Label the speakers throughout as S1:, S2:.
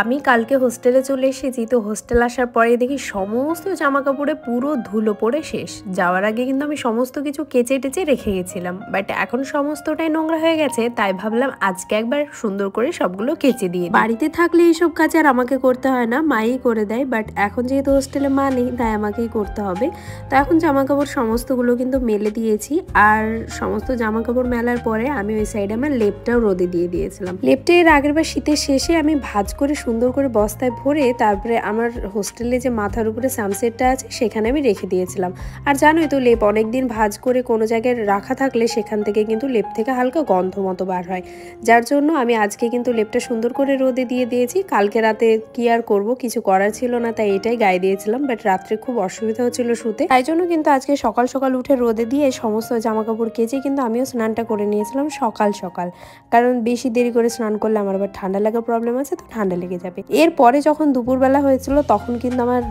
S1: আমি কালকে হোস্টেলে চলে এসেছি, তো হোস্টেল আসার পরে দেখি সমস্ত জামা কাপড়ে পুরো ধুলো পড়ে শেষ। যাওয়ার আগে কিন্তু আমি সমস্ত কিছু কেচে টেচে রেখে গেছিলাম, বাট এখন সমস্তটাই নোংরা হয়ে গেছে, তাই ভাবলাম আজকে একবার সুন্দর করে সবগুলো কেচে দিয়ে দিই। বাড়িতে থাকলে এইসব কাজ আর আমাকে করতে হয় না, মাই করে দেয়, বাট এখন যেহেতু হোস্টেলে মা নেই তাই আমাকেই করতে হবে। তো এখন জামা কাপড় সমস্তগুলো কিন্তু মেলে দিয়েছি, আর সমস্ত জামা কাপড় মেলার পরে আমি ওই সাইডে আমার লেপটাও রোদে দিয়ে দিয়েছিলাম। লেপটা এর আগের বার শীতের শেষে আমি ভাঁজ করে সুন্দর করে বস্তায় ভরে তারপরে আমার হোস্টেলে যে মাথার উপরে সানসেটটা আছে সেখানে আমি রেখে দিয়েছিলাম। আর জানোই তো, লেপ অনেকদিন ভাঁজ করে কোনো জায়গায় রাখা থাকলে সেখান থেকে কিন্তু লেপ থেকে হালকা গন্ধ মতো বার হয়, যার জন্য আমি আজকে কিন্তু লেপটা সুন্দর করে রোদে দিয়ে দিয়েছি। কালকে রাতে কি আর করব, কিছু করার ছিল না তাই এটাই গায়ে দিয়েছিলাম, বাট রাত্রে খুব অসুবিধা হচ্ছিল শুতে, তাই জন্য কিন্তু আজকে সকাল সকাল উঠে রোদে দিয়ে সমস্ত জামা কাপড় কেচে কিন্তু আমিও স্নানটা করে নিয়েছিলাম সকাল সকাল, কারণ বেশি দেরি করে স্নান করলে আমার আবার ঠান্ডা লাগার প্রবলেম আছে, তো ঠান্ডা লেগে যাবে। এরপরে যখন দুপুরবেলা হয়েছিল তখন কিন্তু আমার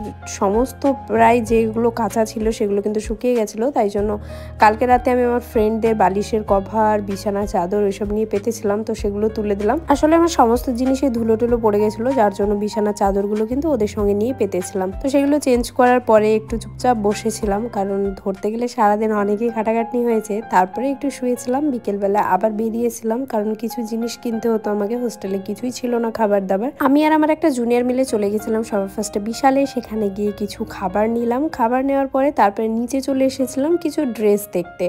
S1: সমস্ত প্রায় যেগুলো কাঁচা ছিল সেগুলো কিন্তু শুকিয়ে গেছিলো, তাই জন্য কালকে রাতে আমি আমার ফ্রেন্ডদের বালিশের কভার, বিছানা চাদর ওইসব নিয়ে পেতেছিলাম, তো সেগুলো তুলে দিলাম। আসলে আমার সমস্ত জিনিসে ধুলো টুলো পড়ে গেছিলো, যার জন্য বিছানা চাদরগুলো কিন্তু ওদের সঙ্গে নিয়ে পেতেছিলাম। তো সেগুলো চেঞ্জ করার পরে একটু চুপচাপ বসেছিলাম, কারণ ধরতে গেলে সারাদিন অনেকই খাটাখাটনি হয়েছে। তারপরে একটু শুয়েছিলাম, বিকেলবেলা আবার বেরিয়েছিলাম, কারণ কিছু জিনিস কিনতে হতো আমাকে, হোস্টেলে কিছুই ছিল না খাবার দাবার। আমি আর আমার একটা জুনিয়র মিলে চলে গেছিলাম সবার ফার্স্টে বিশালে, সেখানে গিয়ে কিছু খাবার নিলাম। খাবার নেওয়ার পরে তারপরে নিচে চলে এসেছিলাম কিছু ড্রেস দেখতে,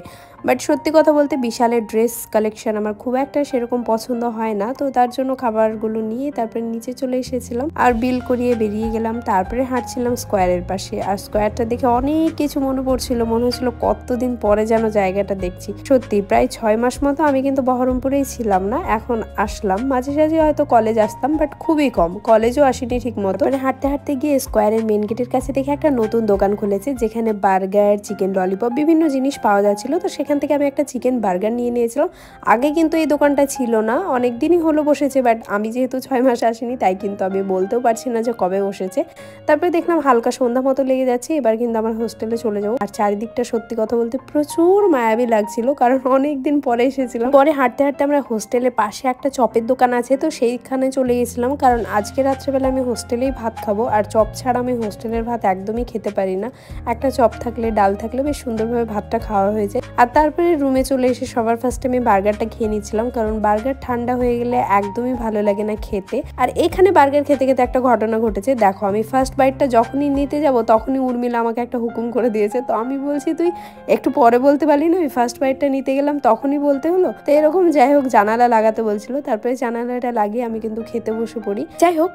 S1: বাট সত্যি কথা বলতে বিশালের ড্রেস কালেকশন আমার খুব একটা সেরকম পছন্দ হয় না, তো তার জন্য খাবারগুলো নিয়ে তারপরে নিচে চলে এসেছিলাম আর বিল করিয়ে বেরিয়ে গেলাম। তারপরে হাঁটছিলাম স্কোয়ারের পাশে, আর স্কোয়ারটা দেখে অনেক কিছু মনে পড়ছিল, মনে হচ্ছিল কতদিন পরে যেন জায়গাটা দেখছি। সত্যি প্রায় 6 মাস মতো আমি কিন্তু বহরমপুরেই ছিলাম না, এখন আসলাম। মাঝে সাঝে হয়তো কলেজ আসতাম, বাট খুবই কম, কলেজও আসিনি ঠিক মতো। মানে হাঁটতে হাঁটতে গিয়ে স্কোয়ারের মেন গেটের কাছে দেখে একটা নতুন দোকান খুলেছে, যেখানে বার্গার, চিকেন ললিপপ বিভিন্ন জিনিস পাওয়া যাচ্ছিল, তো সেখান থেকে আমি একটা চিকেন বার্গার নিয়ে নিয়েছিলাম। আগে কিন্তু এই দোকানটা ছিল না, অনেক দিনই হলো বসেছে, বাট আমি যেহেতু 6 মাস আসিনি তাই কিন্তু আমি বলতেও পারছি না যে কবে বসেছে। তারপরে দেখলাম হালকা সন্ধ্যা মতো লেগে যাচ্ছে, এবার কিন্তু আমার হোস্টেলে চলে যাবো। আর চারিদিকটা সত্যি কথা বলতে প্রচুর মায়াবী লাগছিল, কারণ অনেক দিন পরে এসেছিলাম। পরে হাঁটতে হাঁটতে আমরা হোস্টেলের পাশে একটা চপের দোকান আছে, তো সেইখানে চলে গেছিলাম, কারণ আজকে রাত্রেবেলা আমি হোস্টেলেই ভাত খাবো, আর চপ ছাড়া আমি হোস্টেলের ভাত একদমই খেতে পারি না। একটা চপ থাকলে, ডাল থাকলে বেশ সুন্দরভাবে ভাতটা খাওয়া হয়ে যায়। আর তারপরে রুমে চলে এসে সবার ফার্স্টে আমি বার্গারটা খেয়ে নিচ্ছিলাম, কারণ বার্গার ঠান্ডা হয়ে গেলে একদমই ভালো লাগে না খেতে। আর এখানে বার্গার খেতে খেতে একটা ঘটনা ঘটেছে, দেখো আমি ফার্স্ট বাইটটা যখনই নিতে যাব তখনই উর্মিলা আমাকে একটা হুকুম করে দিয়েছে, তো আমি বলছি তুই একটু পরে বলতে পারলি না, আমি ফার্স্ট বাইটটা নিতে গেলাম তখনই বলতে হলো। তো এরকম যাই হোক, জানালা লাগাতে বলছিল, তারপরে জানালাটা লাগিয়ে আমি কিন্তু খেতে বসে পড়ি। যাই হোক,